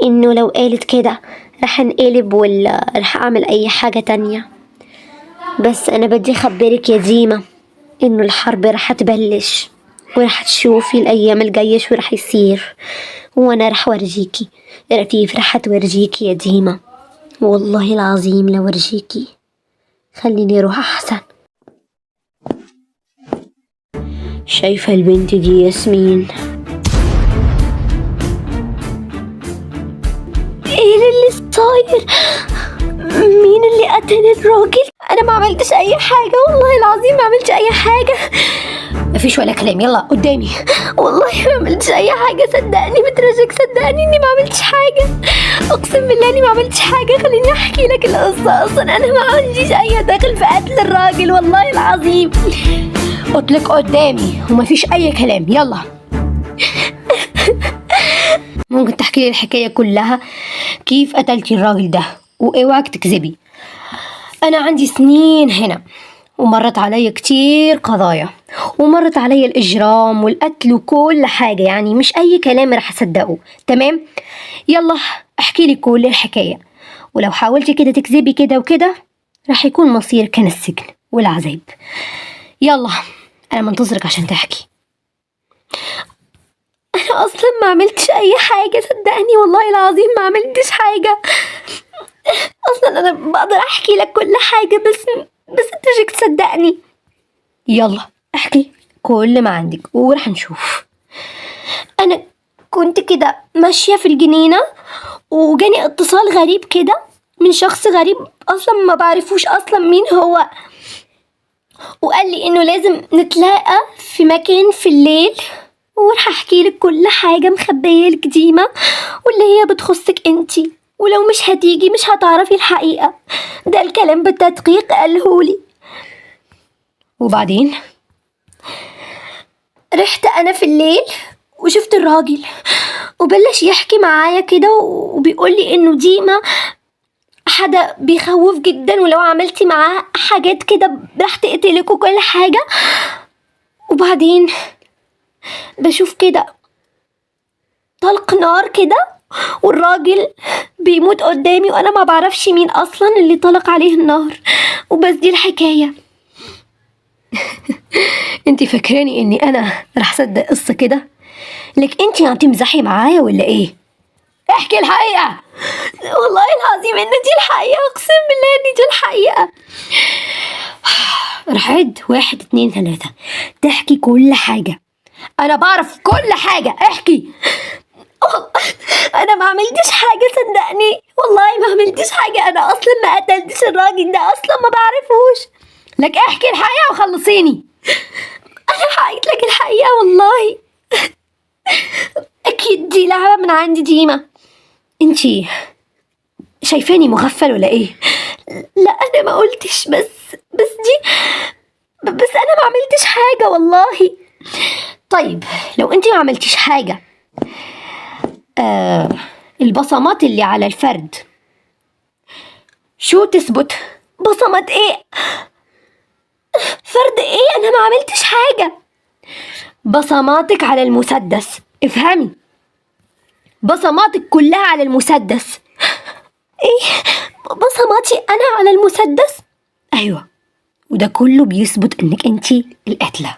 انه لو قالت كده رح انقلب ولا رح اعمل اي حاجة تانية. بس انا بدي اخبرك يا ديما انه الحرب رح تبلش، ورح تشوفي الايام الجاية شو رح يصير، وانا رح ورجيكي. رفيف رح تورجيكي يا ديما، والله العظيم لورجيكي. خليني اروح احسن. شايفة البنت دي ياسمين؟ ايه اللي صاير؟ مين اللي قتل الراجل؟ انا ما عملتش اي حاجة، والله العظيم ما عملتش اي حاجة. مفيش ولا كلام، يلا قدامي. والله ما عملتش اي حاجة، صدقني بترجك، صدقني اني ما عملتش حاجة، اقسم بالله اني ما عملتش حاجة. خليني احكي لك القصة. اصلا انا ما عنديش اي دخل في قتل الراجل، والله العظيم. قلتلك قدامي ومفيش اي كلام، يلا. ممكن تحكي لي الحكاية كلها؟ كيف قتلتي الراجل ده؟ واوعك تكذبي. انا عندي سنين هنا، ومرت علي كتير قضايا، ومرت علي الإجرام والقتل وكل حاجة، يعني مش أي كلام رح أصدقه. تمام؟ يلا احكي لي كل الحكاية، ولو حاولتي كده تكذبي كده وكده رح يكون مصير كان السجن والعذاب. يلا أنا منتظرك عشان تحكي. أنا أصلا ما عملتش أي حاجة، صدقني والله العظيم ما عملتش حاجة. أصلا أنا بقدر أحكي لك كل حاجة، بس أنت جيك تصدقني. يلا احكي كل ما عندك ورح نشوف. أنا كنت كده ماشية في الجنينة، وجاني اتصال غريب كده من شخص غريب أصلا ما بعرفوش أصلا مين هو، وقال لي إنه لازم نتلاقى في مكان في الليل، ورح أحكي لك كل حاجة مخبية لك ديما، واللي هي بتخصك انتي، ولو مش هتيجي مش هتعرفي الحقيقة. ده الكلام بالتدقيق قالهولي. وبعدين رحت أنا في الليل وشفت الراجل، وبلش يحكي معايا كده وبيقولي إنه ديما حدا بيخوف جدا، ولو عملتي معاه حاجات كده رح تقتلك وكل حاجة. وبعدين بشوف كده طلق نار كده، والراجل بيموت قدامي، وانا ما بعرفش مين اصلا اللي طلق عليه النار. وبس دي الحكاية. انتي فاكراني اني انا رح صدق قصة كده؟ لك انتي عم تمزحي معايا ولا ايه؟ احكي الحقيقة. والله العظيم ان دي الحقيقة، اقسم بالله ان دي الحقيقة. رح عد 1 2 3 تحكي كل حاجة. انا بعرف كل حاجة، احكي. انا ما عملتش حاجة، صدقني والله ما عملتش حاجة. انا اصلا ما قتلتش الراجل ده، اصلا ما بعرفوش. لك احكي الحقيقة وخلصيني. انا حكيت لك الحقيقة والله. اكيد دي لعبة من عندي ديما. انتي شايفاني مغفل ولا ايه؟ لا انا ما قلتش، بس انا ما عملتش حاجة والله. طيب لو انتي ما عملتيش حاجة، البصمات اللي على الفرد شو تثبت؟ بصمات ايه؟ فرد ايه؟ انا ما عملتش حاجة. بصماتك على المسدس، افهمي، بصماتك كلها على المسدس. ايه؟ بصماتي انا على المسدس؟ ايوه، وده كله بيثبت انك انتي القاتلة.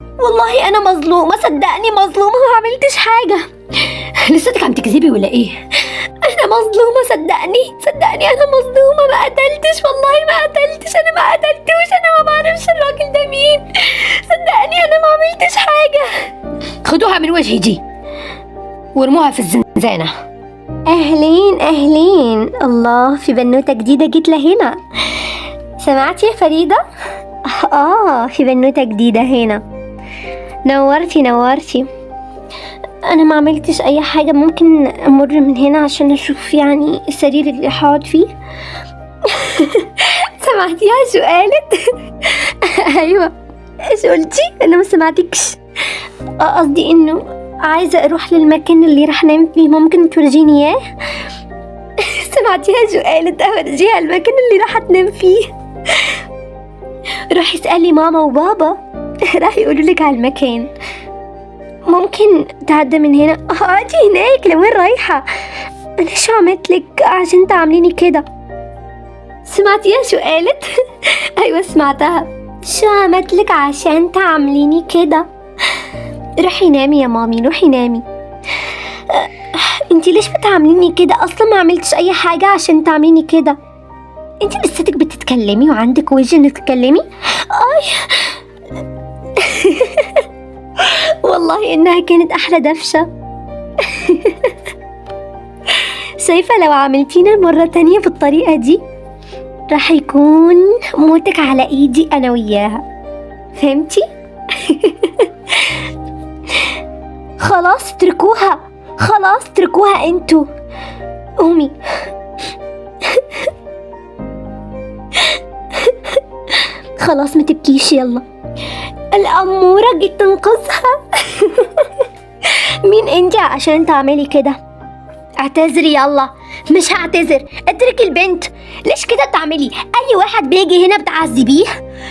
والله انا مظلومة، صدقني مظلومة، ما عملتش حاجة. لساتك عم تكذبي ولا ايه؟ انا مظلومة، صدقني انا مظلومة، ما قتلتش، والله ما قتلتش، انا ما قتلتوش، انا ما بعرفش الراجل ده مين، صدقني انا ما عملتش حاجة. خدوها من وجهي دي وارموها في الزنزانة. اهلين، الله، في بنوتة جديدة جيت لهنا. سمعتي يا فريدة؟ في بنوتة جديدة هنا. نورتي. انا ما عملتش اي حاجة، ممكن امر من هنا عشان اشوف يعني السرير اللي هقعد فيه؟ سمعتيها شو قالت؟ ايوه، ايش قلتي؟ انا ما سمعتكش. قصدي انه عايزة اروح للمكان اللي رح نام فيه، ممكن تورجيني اياه؟ سمعتيها شو قالت؟ اورجيها المكان اللي رح تنام فيه. روحي اسألي ماما وبابا، راح يقولوا لك على المكان. ممكن تعدى من هنا؟ اقعدي هناك، لوين رايحة؟ انا شو عملتلك عشان تعمليني كده؟ سمعتيها شو قالت؟ ايوه سمعتها. شو عملتلك عشان تعمليني كده؟ روحي نامي يا مامي، روحي نامي. انتي ليش بتعامليني كده؟ اصلا ما عملتش اي حاجة عشان تعمليني كده. انتي لساتك بتتكلمي وعندك وجه انك تتكلمي؟ اي والله انها كانت احلى دفشة. شايفة لو عملتينا مرة تانية بالطريقة دي راح يكون موتك على ايدي انا وياها، فهمتي؟ خلاص اتركوها، خلاص اتركوها انتوا. قومي. خلاص ما تبكيش، يلا. الأمورة جيت تنقذها. مين انتي عشان تعملي كده؟ اعتذري يلا. مش هعتذر، اتركي البنت. ليش كده تعملي؟ اي واحد بيجي هنا بتعذبيه؟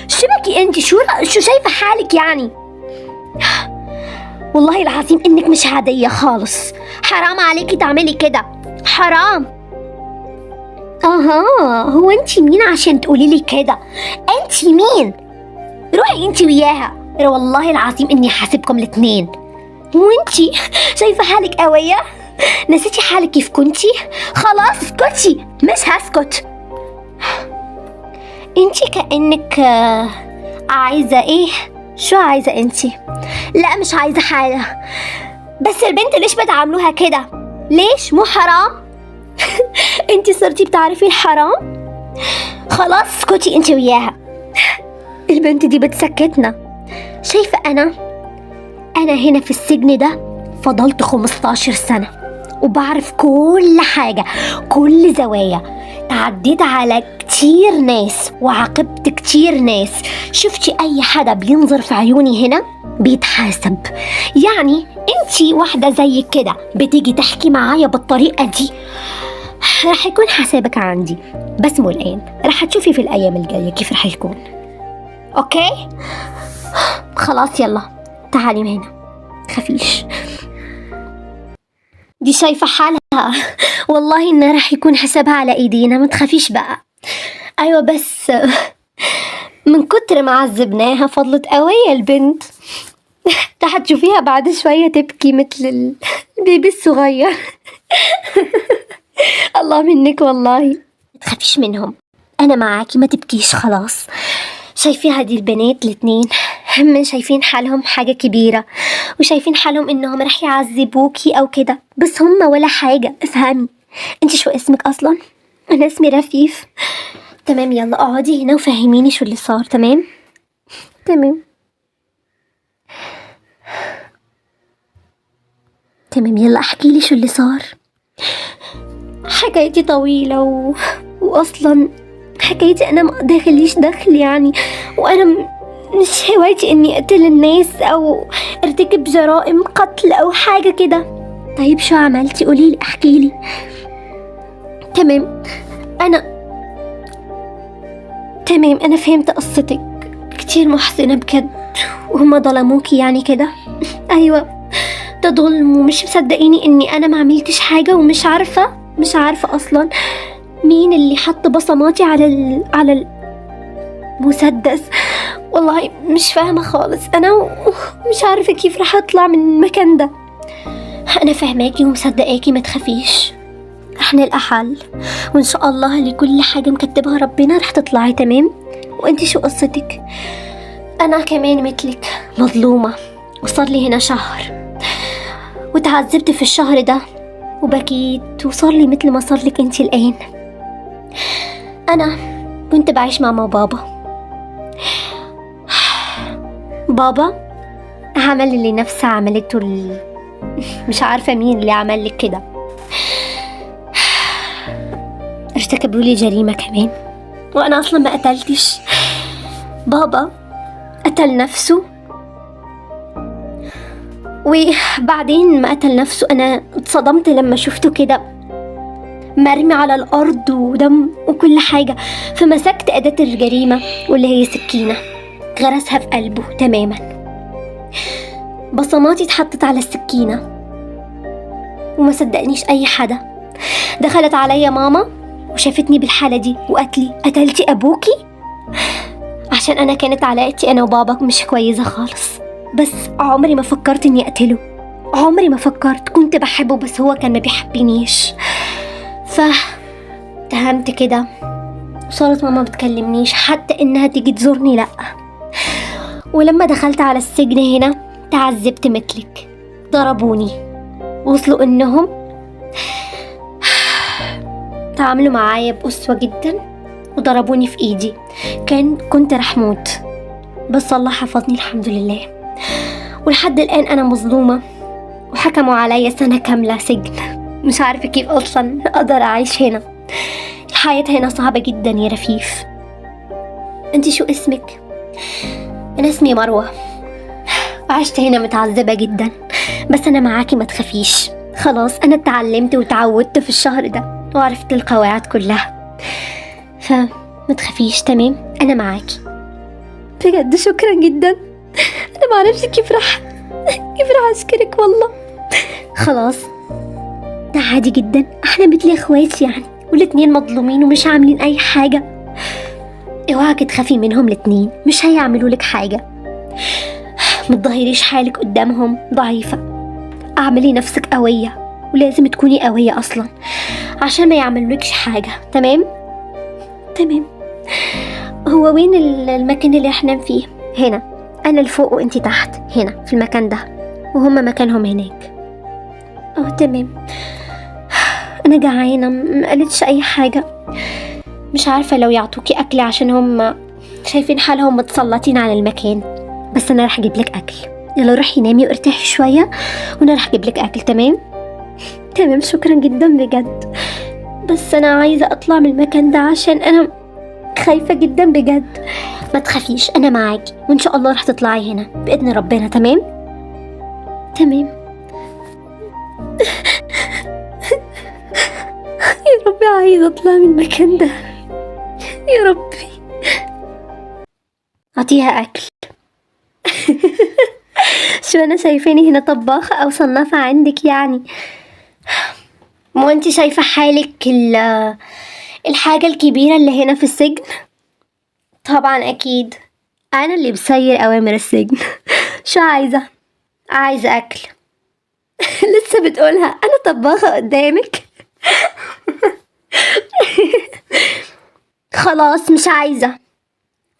شبكي انتي، شو شايفة حالك يعني؟ والله العظيم انك مش عادية خالص، حرام عليكي تعملي كده، حرام. هو انتي مين عشان تقولي لي كده؟ انتي مين؟ روحي انتي وياها، والله العظيم اني حاسبكم الاتنين. وانتي شايفة حالك قوية؟ نسيتي حالك كيف كنتي؟ خلاص اسكتي، مش هسكت. انتي كأنك عايزة ايه؟ شو عايزة انتي؟ لا مش عايزة حاجة، بس البنت ليش بتعاملوها كده؟ ليش؟ مو حرام؟ انتي صرتي بتعرفي الحرام؟ خلاص اسكتي انتي وياها. البنت دي بتسكتنا. شايفة أنا هنا في السجن ده فضلت 15 سنة وبعرف كل حاجة، كل زوايا، تعديت على كتير ناس وعاقبت كتير ناس. شفتي أي حدا بينظر في عيوني هنا بيتحاسب. يعني انتي واحدة زي كده بتيجي تحكي معايا بالطريقة دي، رح يكون حسابك عندي، بس مو الآن، رح تشوفي في الأيام الجاية كيف رح يكون. أوكي؟ خلاص يلا تعالي هنا، خفيش. دي شايفة حالها، والله إنه رح يكون حسابها على إيدينا، ما تخافيش بقى. أيوة بس من كتر ما عذبناها فضلت قوية البنت. رح تشوفيها بعد شوية تبكي مثل البيبي الصغير. الله منك والله. ما تخافيش منهم، أنا معاكي، ما تبكيش خلاص. شايفين هذه البنات الاتنين هم شايفين حالهم حاجة كبيرة، وشايفين حالهم إنهم رح يعذبوكي أو كده، بس هم ولا حاجة. افهمي. انت شو اسمك أصلا؟ أنا اسمي رفيف. تمام يلا اقعدي هنا وفهميني شو اللي صار. تمام تمام يلا احكي لي شو اللي صار. حكايتي طويلة وأصلا حكايتي أنا ما داخليش دخل يعني، وأنا مش هوايتي إني أقتل الناس أو ارتكب جرائم قتل أو حاجة كده. طيب شو عملتي؟ قوليلي، احكيلي. تمام أنا فهمت قصتك، كتير محزنة بجد، وهما ظلموكي يعني كده. أيوة ده ظلم، ومش مصدقيني إني أنا ما عملتش حاجة، ومش عارفة أصلا مين اللي حط بصماتي على المسدس. والله مش فاهمة خالص، أنا مش عارفة كيف رح أطلع من المكان ده. أنا فاهماكي ومصدقاكي، ما تخافيش، رح نلقى حل، وإن شاء الله لكل حاجة مكتبها ربنا رح تطلعي تمام. وإنتي شو قصتك؟ أنا كمان مثلك مظلومة، وصار لي هنا شهر، وتعذبت في الشهر ده وبكيت، وصار لي مثل ما صار لك انتي الآن. أنا كنت بعيش مع بابا عمل اللي نفسه عملته مش عارفة مين اللي عمل لك كده. ارتكبوا لي جريمة كمان، وأنا أصلا ما قتلتش. بابا قتل نفسه، وبعدين ما قتل نفسه أنا اتصدمت لما شفته كده مرمي على الأرض ودم وكل حاجة، فمسكت أداة الجريمة واللي هي سكينة، غرسها في قلبه تماما. بصماتي اتحطت على السكينة وما صدقنيش أي حدا. دخلت عليا ماما وشافتني بالحالة دي وقالت لي قتلتي أبوكي؟ عشان أنا كانت علاقتي أنا وبابا مش كويسة خالص، بس عمري ما فكرت إني أقتله، عمري ما فكرت. كنت بحبه بس هو كان ما بيحبنيش، فتهمت كده. وصارت ماما بتكلمنيش حتى إنها تيجي تزورني لأ. ولما دخلت على السجن هنا تعذبت مثلك، ضربوني، وصلوا إنهم تعاملوا معايا بقسوة جدا وضربوني في إيدي. كنت رح موت، بس الله حفظني الحمد لله. ولحد الآن أنا مظلومة وحكموا عليا سنة كاملة سجن. مش عارفة كيف أصلا أقدر أعيش هنا. الحياة هنا صعبة جدا يا رفيف. أنت شو اسمك؟ أنا اسمي مروة. عشت هنا متعذبة جدا، بس أنا معاكي ما تخافيش. خلاص أنا اتعلمت وتعودت في الشهر ده وعرفت القواعد كلها، فما تخافيش. تمام، أنا معاكي. بجد شكرا جدا. أنا معرفش كيف رح أشكرك والله. خلاص ده عادي جدا، احنا مثل اخوات يعني، والاتنين مظلومين ومش عاملين أي حاجة. اوعاكي تخافي منهم الاتنين، مش هيعملوا لك حاجة. متظاهريش حالك قدامهم ضعيفة، اعملي نفسك قوية، ولازم تكوني قوية أصلا عشان ما يعملولكش حاجة. تمام. هو وين المكان اللي احنا فيه؟ هنا، أنا الفوق وانتي تحت، هنا في المكان ده، وهما مكانهم هناك. تمام. أنا جعانة، ما قالتش أي حاجة. مش عارفة لو يعطوكي أكل عشان هم شايفين حالهم متسلطين على المكان، بس أنا رح أجيب لك أكل. يلا روحي نامي وارتاحي شوية وأنا رح أجيب لك أكل. تمام شكرا جدا بجد، بس أنا عايزة أطلع من المكان ده عشان أنا خايفة جدا بجد. ما تخافيش، أنا معاكي وإن شاء الله رح تطلعي هنا بإذن ربنا. تمام. يا ربي عايزة أطلع من المكان ده يا ربي. أعطيها أكل. شو أنا شايفاني هنا طباخة أو صنافة عندك يعني؟ مو أنت شايفة حالك الحاجة الكبيرة اللي هنا في السجن؟ طبعا أكيد أنا اللي بسير أوامر السجن. شو عايزة أكل. لسه بتقولها أنا طباخة قدامك. خلاص مش عايزة،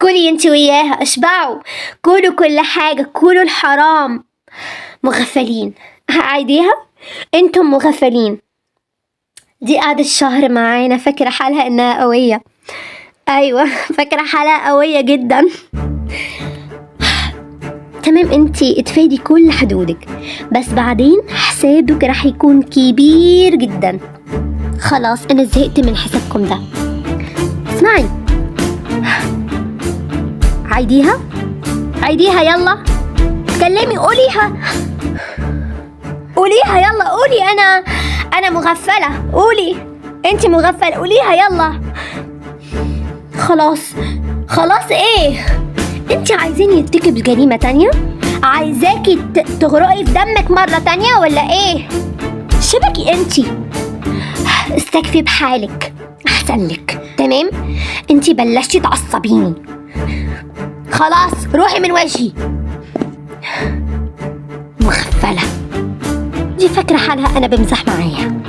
كلي انت وياها، اشبعوا، كلوا كل حاجة، كلوا الحرام. مغفلين. عايديها، انتم مغفلين. دي قعدت شهر معانا فاكرة حالها انها قوية. ايوه فاكرة حالها قوية جدا. تمام، انتي اتفادي كل حدودك، بس بعدين حسابك راح يكون كبير جدا. خلاص انا زهقت من حسابكم ده. اسمعي، عيديها يلا، تكلمي، قوليها يلا، قولي انا مغفلة، قولي انتي مغفلة، قوليها يلا. خلاص ايه؟ انتي عايزين يرتكب جريمة تانية؟ عايزاكي تغرقي في دمك مرة تانية ولا ايه؟ شبكي انتي، استكفي بحالك احسن لك. تمام، انتي بلشتي تعصبيني، خلاص روحي من وجهي. مغفلة، دي فاكرة حالها انا بمزح معايا.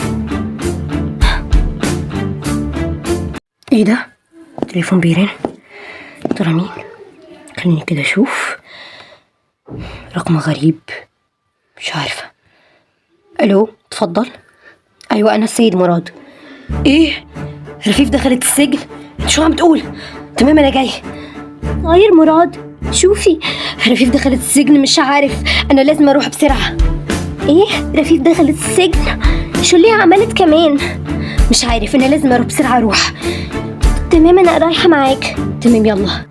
ايه ده؟ تليفون بيرن، ترى مين؟ خليني كده اشوف. رقم غريب، مش عارفة. الو، اتفضل. ايوه انا السيد مراد. ايه؟ رفيف دخلت السجن؟ انت شو عم تقول؟ تمام انا جاي. طاير مراد، شوفي رفيف دخلت السجن، مش عارف، انا لازم اروح بسرعة. ايه؟ رفيف دخلت السجن؟ شو اللي عملت كمان؟ مش عارف، انا لازم اروح بسرعة. اروح. تمام انا رايحة معاك. تمام يلا.